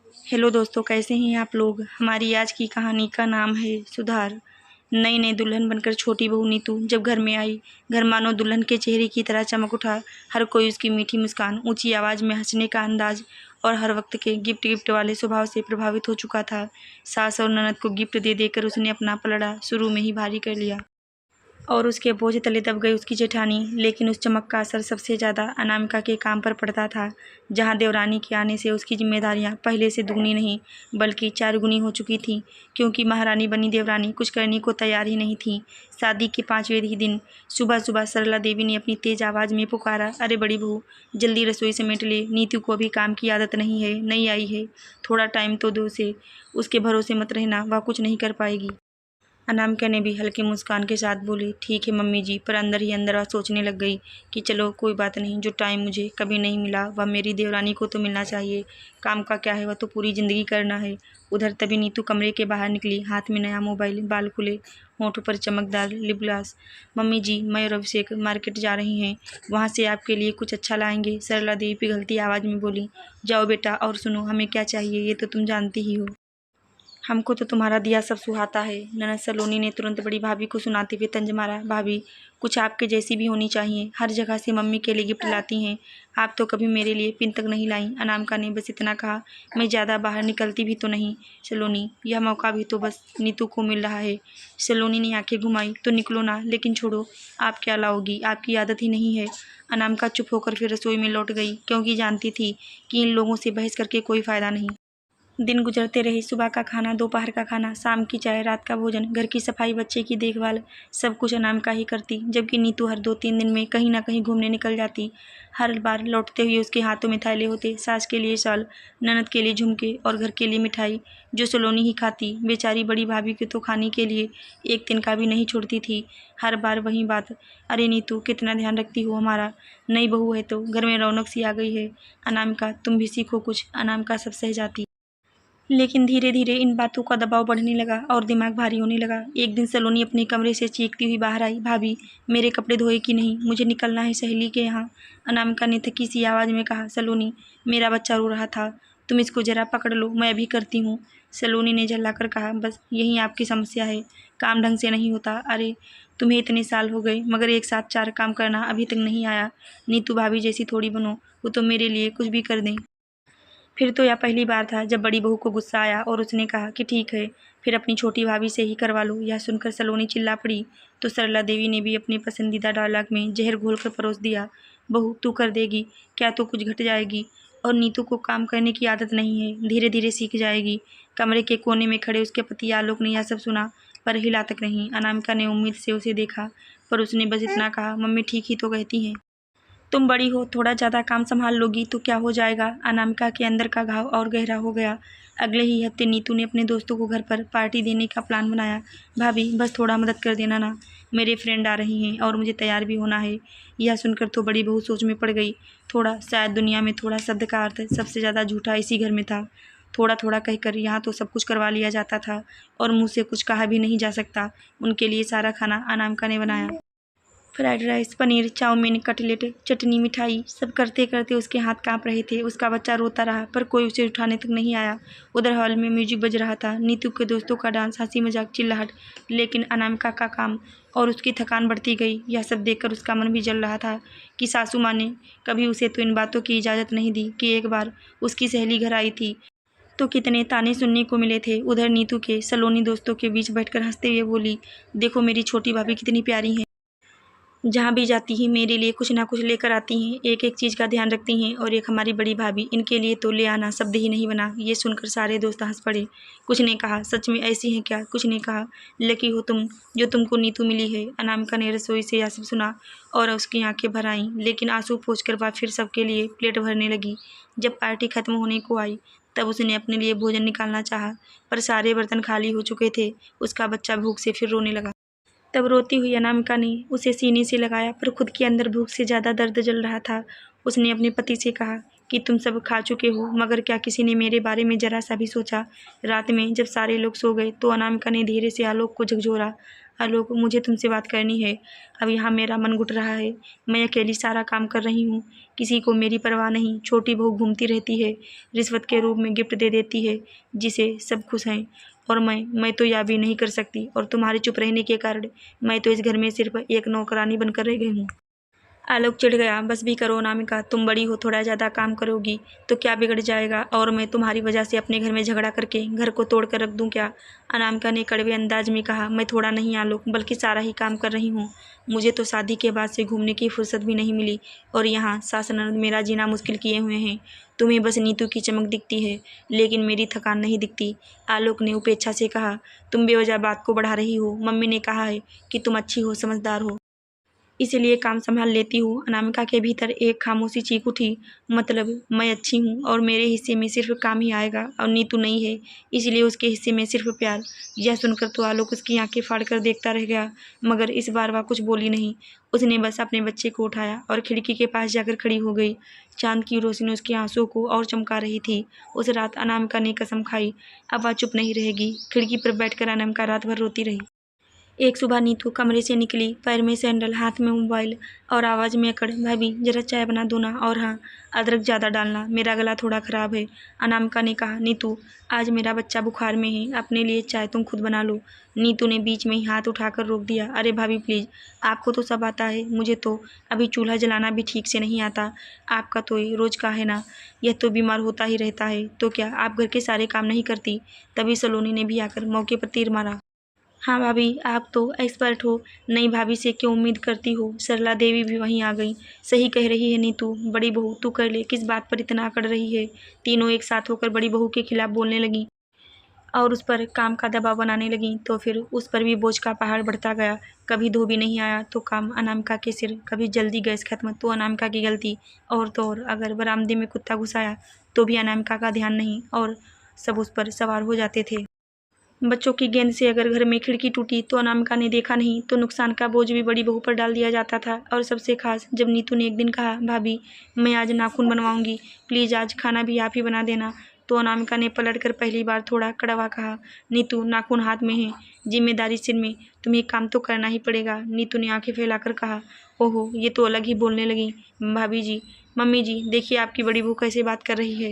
Hello दोस्तों, कैसे हैं आप लोग। हमारी आज की कहानी का नाम है सुधार। नई नई दुल्हन बनकर छोटी बहू नीतू जब घर में आई, घर मानो दुल्हन के चेहरे की तरह चमक उठा। हर कोई उसकी मीठी मुस्कान, ऊंची आवाज़ में हंसने का अंदाज और हर वक्त के गिफ्ट गिफ्ट वाले स्वभाव से प्रभावित हो चुका था। सास और ननद को गिफ्ट दे देकर उसने अपना पलड़ा शुरू में ही भारी कर लिया और उसके बोझ तले दब गई उसकी जेठानी। लेकिन उस चमक का असर सबसे ज़्यादा अनामिका के काम पर पड़ता था, जहाँ देवरानी के आने से उसकी जिम्मेदारियाँ पहले से दुगनी नहीं बल्कि 4 गुनी हो चुकी थीं, क्योंकि महारानी बनी देवरानी कुछ करने को तैयार ही नहीं थी। शादी के 5वें ही दिन सुबह सुबह सरला देवी ने अपनी तेज आवाज़ में पुकारा, अरे बड़ी बहू, जल्दी रसोई समेट ले, नीतू को अभी काम की आदत नहीं है, नहीं आई है, थोड़ा टाइम तो दो उसे, उसके भरोसे मत रहना, वह कुछ नहीं कर पाएगी। अनामिका ने भी हल्की मुस्कान के साथ बोली, ठीक है मम्मी जी, पर अंदर ही अंदर वह सोचने लग गई कि चलो कोई बात नहीं, जो टाइम मुझे कभी नहीं मिला वह मेरी देवरानी को तो मिलना चाहिए। काम का क्या है, वह तो पूरी ज़िंदगी करना है। उधर तभी नीतू कमरे के बाहर निकली, हाथ में नया मोबाइल, बाल खुले, होंठों पर चमकदार लिप ग्लास। मम्मी जी, मैं और अभिषेक मार्केट जा रही हैं, वहाँ से आपके लिए कुछ अच्छा लाएंगे, सरला देवी पिघलती आवाज़ में बोली। जाओ बेटा, और सुनो, हमें क्या चाहिए ये तो तुम जानती ही हो, हमको तो तुम्हारा दिया सब सुहाता है। ननद सलोनी ने तुरंत बड़ी भाभी को सुनाते हुए तंज मारा, भाभी कुछ आपके जैसी भी होनी चाहिए, हर जगह से मम्मी के लिए गिफ्ट लाती हैं, आप तो कभी मेरे लिए पिन तक नहीं लाई। अनामिका ने बस इतना कहा, मैं ज़्यादा बाहर निकलती भी तो नहीं सलोनी, यह मौका भी तो बस नीतू को मिल रहा है। सलोनी ने आंखें घुमाई, तो निकलो ना, लेकिन छोड़ो, आप क्या लाओगी, आपकी आदत ही नहीं है। अनामिका चुप होकर फिर रसोई में लौट गई, क्योंकि जानती थी कि इन लोगों से बहस करके कोई फ़ायदा नहीं। दिन गुजरते रहे, सुबह का खाना, दोपहर का खाना, शाम की चाय, रात का भोजन, घर की सफाई, बच्चे की देखभाल, सब कुछ अनामिका ही करती, जबकि नीतू हर 2-3 दिन में कहीं ना कहीं घूमने निकल जाती। हर बार लौटते हुए उसके हाथों में थैले होते, सास के लिए शॉल, ननद के लिए झुमके और घर के लिए मिठाई, जो सलोनी ही खाती। बेचारी बड़ी भाभी के तो खाने के लिए एक दिन का भी नहीं छोड़ती थी। हर बार वही बात, अरे नीतू, कितना ध्यान रखती हो हमारा, नई बहू है तो घर में रौनक सी आ गई है। अनामिका, तुम भी सीखो कुछ। अनामिका सब सह जाती, लेकिन धीरे धीरे इन बातों का दबाव बढ़ने लगा और दिमाग भारी होने लगा। एक दिन सलोनी अपने कमरे से चीखती हुई बाहर आई, भाभी, मेरे कपड़े धोए कि नहीं, मुझे निकलना है सहेली के यहाँ। अनामिका ने थकी सी आवाज़ में कहा, सलोनी, मेरा बच्चा रो रहा था, तुम इसको ज़रा पकड़ लो, मैं अभी करती हूँ। सलोनी ने झल्लाकर कहा, बस यही आपकी समस्या है, काम ढंग से नहीं होता। अरे तुम्हें इतने साल हो गए मगर एक साथ 4 काम करना अभी तक नहीं आया। नीतू भाभी जैसी थोड़ी बनो, वो तो मेरे लिए कुछ भी कर दें। फिर तो यह पहली बार था जब बड़ी बहू को गुस्सा आया और उसने कहा कि ठीक है, फिर अपनी छोटी भाभी से ही करवा लो। यह सुनकर सलोनी चिल्ला पड़ी, तो सरला देवी ने भी अपने पसंदीदा डायलॉग में जहर घोलकर परोस दिया, बहू तू कर देगी क्या, तो कुछ घट जाएगी, और नीतू को काम करने की आदत नहीं है, धीरे धीरे सीख जाएगी। कमरे के कोने में खड़े उसके पति आलोक ने यह सब सुना, पर हिला तक नहीं। अनामिका ने उम्मीद से उसे देखा, पर उसने बस इतना कहा, मम्मी ठीक ही तो कहती हैं, तुम बड़ी हो, थोड़ा ज़्यादा काम संभाल लोगी तो क्या हो जाएगा। अनामिका के अंदर का घाव और गहरा हो गया। अगले ही हफ्ते नीतू ने अपने दोस्तों को घर पर पार्टी देने का प्लान बनाया। भाभी बस थोड़ा मदद कर देना ना, मेरे फ्रेंड आ रही हैं और मुझे तैयार भी होना है। यह सुनकर तो बड़ी बहू सोच में पड़ गई। थोड़ा, शायद दुनिया में थोड़ा शब्द का अर्थ सबसे ज़्यादा झूठा इसी घर में था। थोड़ा थोड़ा कहकर यहाँ तो सब कुछ करवा लिया जाता था और मुँह से कुछ कहा भी नहीं जा सकता। उनके लिए सारा खाना अनामिका ने बनाया, fried rice, paneer, chowmein, cutlet, chutney, मिठाई, सब करते करते उसके हाथ कांप रहे थे। उसका बच्चा रोता रहा, पर कोई उसे उठाने तक नहीं आया। उधर हॉल में म्यूजिक बज रहा था, नीतू के दोस्तों का डांस, हंसी मजाक, चिल्लाहट, लेकिन अनामिका का काम और उसकी थकान बढ़ती गई। यह सब देखकर उसका मन भी जल रहा था कि सासू माँ ने कभी उसे तो इन बातों की इजाज़त नहीं दी कि एक बार उसकी सहेली घर आई थी तो कितने ताने सुनने को मिले थे। उधर नीतू के सलोनी दोस्तों के बीच बैठकर हंसते हुए बोली, देखो मेरी छोटी भाभी कितनी प्यारी है, जहाँ भी जाती हैं मेरे लिए कुछ ना कुछ लेकर आती हैं, एक एक चीज़ का ध्यान रखती हैं, और एक हमारी बड़ी भाभी, इनके लिए तो ले आना शब्द ही नहीं बना। ये सुनकर सारे दोस्त हंस पड़े। कुछ ने कहा, सच में ऐसी हैं क्या। कुछ ने कहा, लकी हो तुम जो तुमको नीतू मिली है। अनामिका ने रसोई से यह सब सुना और उसकी आंखें भर आईं, लेकिन आंसू पोंछ कर वह फिर सबके लिए प्लेट भरने लगी। जब पार्टी खत्म होने को आई तब उसने अपने लिए भोजन निकालना चाहा, पर सारे बर्तन खाली हो चुके थे। उसका बच्चा भूख से फिर रोने लगा। तब रोती हुई अनामिका ने उसे सीने से लगाया, पर खुद के अंदर भूख से ज़्यादा दर्द जल रहा था। उसने अपने पति से कहा कि तुम सब खा चुके हो, मगर क्या किसी ने मेरे बारे में ज़रा सा भी सोचा। रात में जब सारे लोग सो गए तो अनामिका ने धीरे से आलोक को झकझोरा, आलोक, मुझे तुमसे बात करनी है। अब यहाँ मेरा मन घुट रहा है। मैं अकेली सारा काम कर रही हूँ, किसी को मेरी परवाह नहीं। छोटी बहू घूमती रहती है, रिश्वत के रूप में गिफ्ट दे देती है, जिसे सब खुश हैं। और मैं तो यह भी नहीं कर सकती। और तुम्हारे चुप रहने के कारण मैं तो इस घर में सिर्फ एक नौकरानी बनकर रह गई हूँ। आलोक चिढ़ गया। बस भी करो अनामिका, तुम बड़ी हो, थोड़ा ज़्यादा काम करोगी तो क्या बिगड़ जाएगा? और मैं तुम्हारी वजह से अपने घर में झगड़ा करके घर को तोड़ कर रख दूं क्या? अनामिका ने कड़वे अंदाज में कहा। मैं थोड़ा नहीं आलोक, बल्कि सारा ही काम कर रही हूँ। मुझे तो शादी के बाद से घूमने की फुर्सत भी नहीं मिली, और यहाँ सास ननद मेरा जीना मुश्किल किए हुए हैं। तुम्हें बस नीतू की चमक दिखती है, लेकिन मेरी थकान नहीं दिखती। आलोक ने उपेक्षा से कहा। तुम बेवजह बात को बढ़ा रही हो। मम्मी ने कहा है कि तुम अच्छी हो, समझदार हो, इसीलिए काम संभाल लेती हूँ। अनामिका के भीतर एक खामोशी चीख उठी। मतलब मैं अच्छी हूँ और मेरे हिस्से में सिर्फ काम ही आएगा, और नीतू नहीं है, इसलिए उसके हिस्से में सिर्फ प्यार। यह सुनकर तो आलोक उसकी आंखें फाड़कर देखता रह गया, मगर इस बार वह कुछ बोली नहीं। उसने बस अपने बच्चे को उठाया और खिड़की के पास जाकर खड़ी हो गई। चांद की रोशनी उसके आंसुओं को और चमका रही थी। उस रात अनामिका ने कसम खाई, अब वह चुप नहीं रहेगी। खिड़की पर बैठकर अनामिका रात भर रोती रही। एक सुबह नीतू कमरे से निकली, पैर में सैंडल, हाथ में मोबाइल, और आवाज़ में अकड़, भाभी जरा चाय बना दो ना, और हाँ, अदरक ज़्यादा डालना, मेरा गला थोड़ा ख़राब है। अनामिका ने कहा, नीतू आज मेरा बच्चा बुखार में है, अपने लिए चाय तुम खुद बना लो। नीतू ने बीच में ही हाथ उठाकर रोक दिया। अरे भाभी प्लीज़, आपको तो सब आता है, मुझे तो अभी चूल्हा जलाना भी ठीक से नहीं आता। आपका तो ये रोज़ का है ना, यह तो बीमार होता ही रहता है, तो क्या आप घर के सारे काम नहीं करती? तभी सलोनी ने भी आकर मौके पर तीर मारा। हाँ भाभी, आप तो एक्सपर्ट हो, नई भाभी से क्यों उम्मीद करती हो? सरला देवी भी वहीं आ गई। सही कह रही है नीतू, बड़ी बहू तू कर ले, किस बात पर इतना अकड़ रही है? तीनों एक साथ होकर बड़ी बहू के खिलाफ बोलने लगी और उस पर काम का दबाव बनाने लगी, तो फिर उस पर भी बोझ का पहाड़ बढ़ता गया। कभी धोबी नहीं आया तो काम अनामिका के सिर, कभी जल्दी गैस खत्म तो अनामिका की गलती, और तो और अगर बरामदे में कुत्ता घुस आया तो भी अनामिका का ध्यान नहीं, और सब उस पर सवार हो जाते थे। बच्चों की गेंद से अगर घर में खिड़की टूटी तो अनामिका ने देखा नहीं, तो नुकसान का बोझ भी बड़ी बहू पर डाल दिया जाता था। और सबसे खास जब नीतू ने एक दिन कहा, भाभी मैं आज नाखून बनवाऊंगी, प्लीज़ आज खाना भी आप ही बना देना, तो अनामिका ने पलटकर पहली बार थोड़ा कड़वा कहा, नीतू नाखून हाथ में है, जिम्मेदारी सिर में, तुम्हें काम तो करना ही पड़ेगा। नीतू ने आंखें फैलाकर कहा, ओहो ये तो अलग ही बोलने लगी। भाभी जी, मम्मी जी, देखिए आपकी बड़ी बहू कैसे बात कर रही है।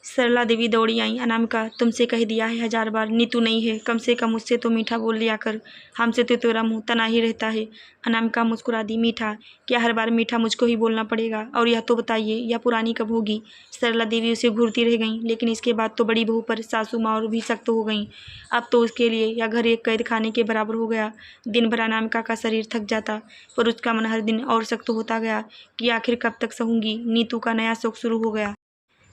सरला देवी दौड़ी आई। अनामिका तुमसे कह दिया है 1000 बार, नीतू नहीं है, कम से कम उससे तो मीठा बोल लिया कर, हमसे तो तेरा मुँह तना ही रहता है। अनामिका मुस्कुरा दी। मीठा? क्या हर बार मीठा मुझको ही बोलना पड़ेगा? और यह तो बताइए, यह पुरानी कब होगी? सरला देवी उसे घूरती रह गईं, लेकिन इसके बाद तो बड़ी बहू पर सासू माँ और भी सख्त हो गईं। अब तो उसके लिए यह घर एक कैद खाने के बराबर हो गया। दिन भर अनामिका का शरीर थक जाता, पर उसका मन हर दिन और सख्त होता गया कि आखिर कब तक सहूंगी। नीतू का नया शौक शुरू हो गया।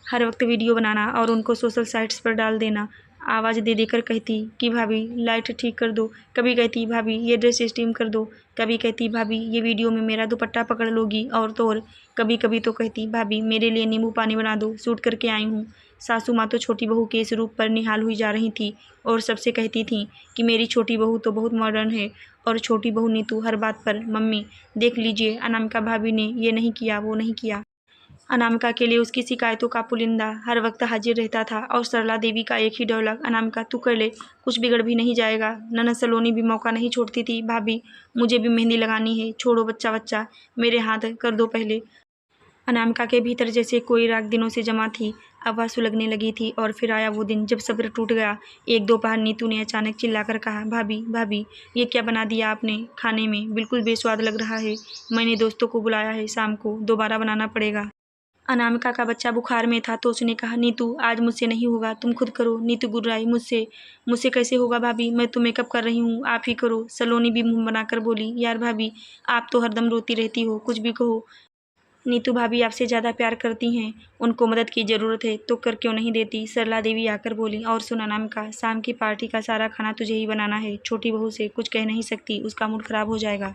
हर वक्त वीडियो बनाना और उनको सोशल साइट्स पर डाल देना। आवाज़ दे देकर कहती कि भाभी लाइट ठीक कर दो, कभी कहती भाभी ये ड्रेस स्टीम कर दो, कभी कहती भाभी ये वीडियो में मेरा दुपट्टा पकड़ लोगी, और तो और कभी कभी तो कहती भाभी मेरे लिए नींबू पानी बना दो, शूट करके आई हूँ। सासू माँ तो छोटी बहू के इस रूप पर निहाल हुई जा रही थी, और सबसे कहती थी कि मेरी छोटी बहू तो बहुत मॉडर्न है। और छोटी बहू नीतू हर बात पर, मम्मी देख लीजिए अनामिका भाभी ने ये नहीं किया, वो नहीं किया। अनामिका के लिए उसकी शिकायतों का पुलिंदा हर वक्त हाजिर रहता था, और सरला देवी का एक ही डायलॉग, अनामिका तू कर ले, कुछ बिगड़ भी नहीं जाएगा। ननद सलोनी भी मौका नहीं छोड़ती थी, भाभी मुझे भी मेहंदी लगानी है, छोड़ो बच्चा बच्चा, मेरे हाथ कर दो पहले। अनामिका के भीतर जैसे कोई राग दिनों से जमा थी, अब वह सुलगने लगी थी। और फिर आया वो दिन जब सब्र टूट गया। एक दोपहर नीतू ने अचानक चिल्लाकर कहा, भाभी भाभी ये क्या बना दिया आपने खाने में, बिल्कुल बेस्वाद लग रहा है। मैंने दोस्तों को बुलाया है, शाम को दोबारा बनाना पड़ेगा। अनामिका का बच्चा बुखार में था, तो उसने कहा, नीतू आज मुझसे नहीं होगा, तुम खुद करो। नीतू गुर्राई, मुझसे मुझसे कैसे होगा भाभी, मैं तो मेकअप कर रही हूँ, आप ही करो। सलोनी भी मुंह बनाकर बोली, यार भाभी आप तो हरदम रोती रहती हो, कुछ भी कहो। नीतू भाभी आपसे ज़्यादा प्यार करती हैं, उनको मदद की ज़रूरत है तो कर क्यों नहीं देती। सरला देवी आकर बोली, और सुन अनामिका, शाम की पार्टी का सारा खाना तुझे ही बनाना है, छोटी बहू से कुछ कह नहीं सकती, उसका मूड खराब हो जाएगा।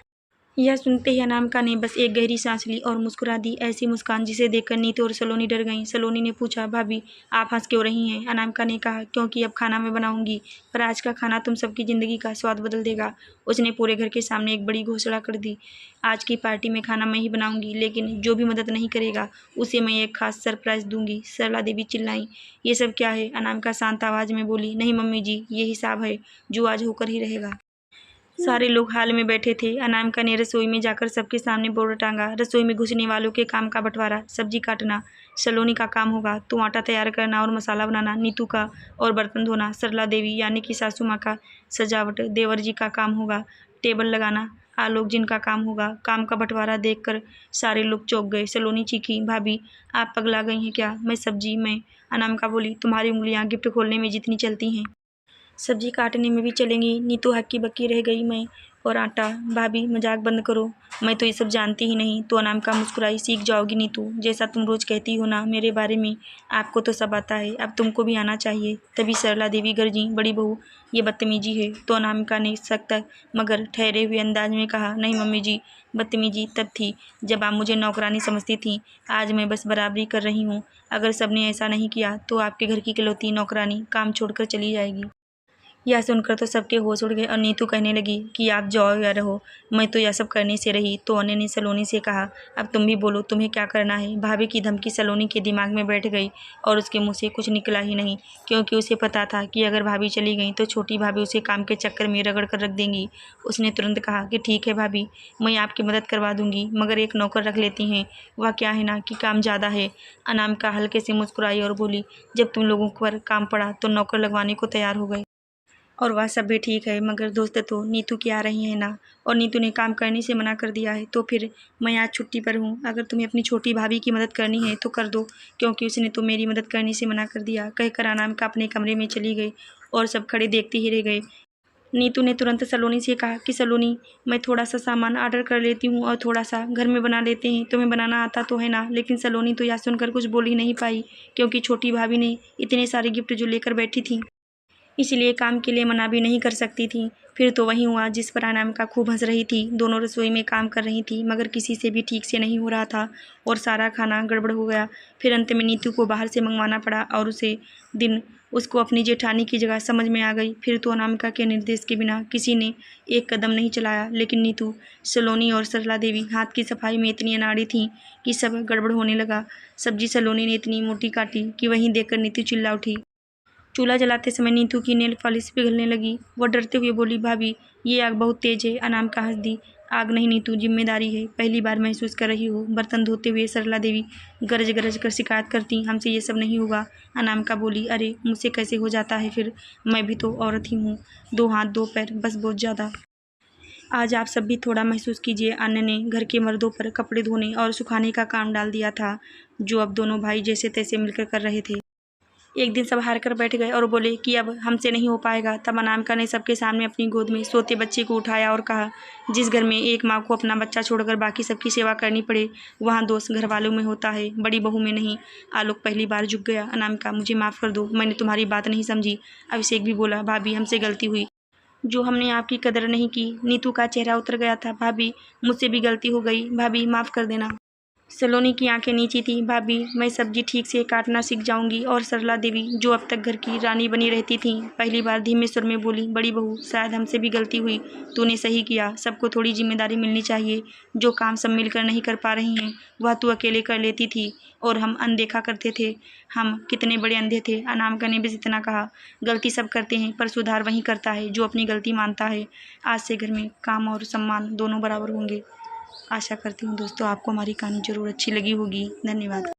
यह सुनते ही अनामिका ने बस एक गहरी सांस ली और मुस्कुरा दी, ऐसी मुस्कान जिसे देखकर नीतू और सलोनी डर गईं। सलोनी ने पूछा, भाभी आप हंस क्यों रही हैं? अनामिका ने कहा, क्योंकि अब खाना मैं बनाऊंगी, पर आज का खाना तुम सबकी ज़िंदगी का स्वाद बदल देगा। उसने पूरे घर के सामने एक बड़ी घोषणा कर दी, आज की पार्टी में खाना मैं ही बनाऊंगी, लेकिन जो भी मदद नहीं करेगा उसे मैं एक खास सरप्राइज़ दूंगी। सरला देवी चिल्लाई, ये सब क्या है? अनामिका शांत आवाज़ में बोली, नहीं मम्मी जी, ये हिसाब है जो आज होकर ही रहेगा। सारे लोग हाल में बैठे थे। अनामिका ने रसोई में जाकर सबके सामने बोर्ड टांगा। रसोई में घुसने वालों के काम का बंटवारा। सब्जी काटना सलोनी का काम होगा, तो आटा तैयार करना और मसाला बनाना नीतू का, और बर्तन धोना सरला देवी यानी कि सासू माँ का, सजावट देवर जी का काम होगा, टेबल लगाना आलोक जिनका काम होगा। काम का बंटवारा देखकर सारे लोग चौंक गए। सलोनी चीखी, भाभी आप पगला गई हैं क्या? मैं सब्जी में। अनामिका बोली, तुम्हारी उंगलियां गिफ्ट खोलने में जितनी चलती हैं सब्जी काटने में भी चलेंगी। नीतू हक्की बक्की रह गई। मैं और आटा। भाभी मजाक बंद करो, मैं तो ये सब जानती ही नहीं। तो अनामिका मुस्कुराई, सीख जाओगी नीतू, जैसा तुम रोज कहती हो ना मेरे बारे में, आपको तो सब आता है, अब तुमको भी आना चाहिए। तभी सरला देवी गरजी, बड़ी बहू ये बदतमीजी है। तो अनामिका ने सख्त मगर ठहरे हुए अंदाज में कहा, नहीं मम्मी जी, बदतमीजी तब थी जब आप मुझे नौकरानी समझती थी, आज मैं बस बराबरी कर रही हूँ। अगर सबने ऐसा नहीं किया तो आपके घर की इकलौती नौकरानी काम छोड़कर चली जाएगी। यह सुनकर तो सबके होश उड़ गए और नीतू कहने लगी कि आप जाओ या रहो, मैं तो यह सब करने से रही। तो अने ने सलोनी से कहा, अब तुम भी बोलो, तुम्हें क्या करना है? भाभी की धमकी सलोनी के दिमाग में बैठ गई और उसके मुंह से कुछ निकला ही नहीं, क्योंकि उसे पता था कि अगर भाभी चली गई तो छोटी भाभी उसे काम के चक्कर में रगड़ कर रख देंगी। उसने तुरंत कहा कि ठीक है भाभी, मैं आपकी मदद करवा दूंगी, मगर एक नौकर रख लेती हैं। वह क्या है ना कि काम ज़्यादा है। अनामिका हल्के से मुस्कुराई और बोली, जब तुम लोगों पर काम पड़ा तो नौकर लगवाने को तैयार हो गए। और वह सब भी ठीक है, मगर दोस्त तो नीतू की आ रही है ना, और नीतू ने काम करने से मना कर दिया है, तो फिर मैं आज छुट्टी पर हूँ। अगर तुम्हें अपनी छोटी भाभी की मदद करनी है तो कर दो, क्योंकि उसने तो मेरी मदद करने से मना कर दिया, कहकर अनामिका अपने कमरे में चली गई और सब खड़े देखते ही रह गए। नीतू ने तुरंत सलोनी से कहा कि सलोनी, मैं थोड़ा सा सामान ऑर्डर कर लेती हूँ और थोड़ा सा घर में बना लेते हैं, तुम्हें बनाना आता तो है ना। लेकिन सलोनी तो यह सुनकर कुछ बोल ही नहीं पाई, क्योंकि छोटी भाभी ने इतने सारे गिफ्ट जो लेकर बैठी थी, इसलिए काम के लिए मना भी नहीं कर सकती थी। फिर तो वही हुआ जिस पर अनामिका खूब हंस रही थी। दोनों रसोई में काम कर रही थी, मगर किसी से भी ठीक से नहीं हो रहा था और सारा खाना गड़बड़ हो गया। फिर अंत में नीतू को बाहर से मंगवाना पड़ा और उसे दिन उसको अपनी जेठानी की जगह समझ में आ गई। फिर तो अनामिका के निर्देश के बिना किसी ने एक कदम नहीं चलाया। लेकिन नीतू, सलोनी और सरला देवी हाथ की सफाई में इतनी अनाड़ी थीं कि सब गड़बड़ होने लगा। सब्जी सलोनी ने इतनी मोटी काटी कि वहीं देखकर नीतू चिल्ला उठी। चूल्हा जलाते समय नीतू की नेल पॉलिश पिघलने लगी। वह डरते हुए बोली, भाभी ये आग बहुत तेज है। अनामिका हंस दी, आग नहीं नीतू, जिम्मेदारी है, पहली बार महसूस कर रही हो। बर्तन धोते हुए सरला देवी गरज गरज कर शिकायत करती, हमसे ये सब नहीं होगा। अनामिका बोली, अरे मुझसे कैसे हो जाता है फिर, मैं भी तो औरत ही हूँ, 2 हाथ 2 पैर, बस बहुत ज़्यादा। आज आप सब भी थोड़ा महसूस कीजिए। अन्य ने घर के मर्दों पर कपड़े धोने और सुखाने का काम डाल दिया था, जो अब दोनों भाई जैसे तैसे मिलकर कर रहे थे। एक दिन सब हार कर बैठ गए और बोले कि अब हमसे नहीं हो पाएगा। तब अनामिका ने सबके सामने अपनी गोद में सोते बच्चे को उठाया और कहा, जिस घर में एक माँ को अपना बच्चा छोड़कर बाकी सबकी सेवा करनी पड़े, वहाँ दोष घर वालों में होता है, बड़ी बहू में नहीं। आलोक पहली बार झुक गया। अनामिका, मुझे माफ़ कर दो, मैंने तुम्हारी बात नहीं समझी। अभिषेक भी बोला, भाभी हमसे गलती हुई, जो हमने आपकी कदर नहीं की। नीतू का चेहरा उतर गया था, भाभी मुझसे भी गलती हो गई, भाभी माफ़ कर देना। सलोनी की आंखें नीची थी, भाभी मैं सब्जी ठीक से काटना सीख जाऊंगी। और सरला देवी, जो अब तक घर की रानी बनी रहती थी, पहली बार धीमे सुर में बोली, बड़ी बहू शायद हमसे भी गलती हुई, तूने सही किया, सबको थोड़ी जिम्मेदारी मिलनी चाहिए। जो काम सब मिलकर नहीं कर पा रही हैं वह तू अकेले कर लेती थी और हम अनदेखा करते थे। हम कितने बड़े अंधे थे। अनामिका ने बस इतना कहा, गलती सब करते हैं पर सुधार वही करता है जो अपनी गलती मानता है। आज से घर में काम और सम्मान दोनों बराबर होंगे। आशा करती हूँ दोस्तों आपको हमारी कहानी ज़रूर अच्छी लगी होगी। धन्यवाद।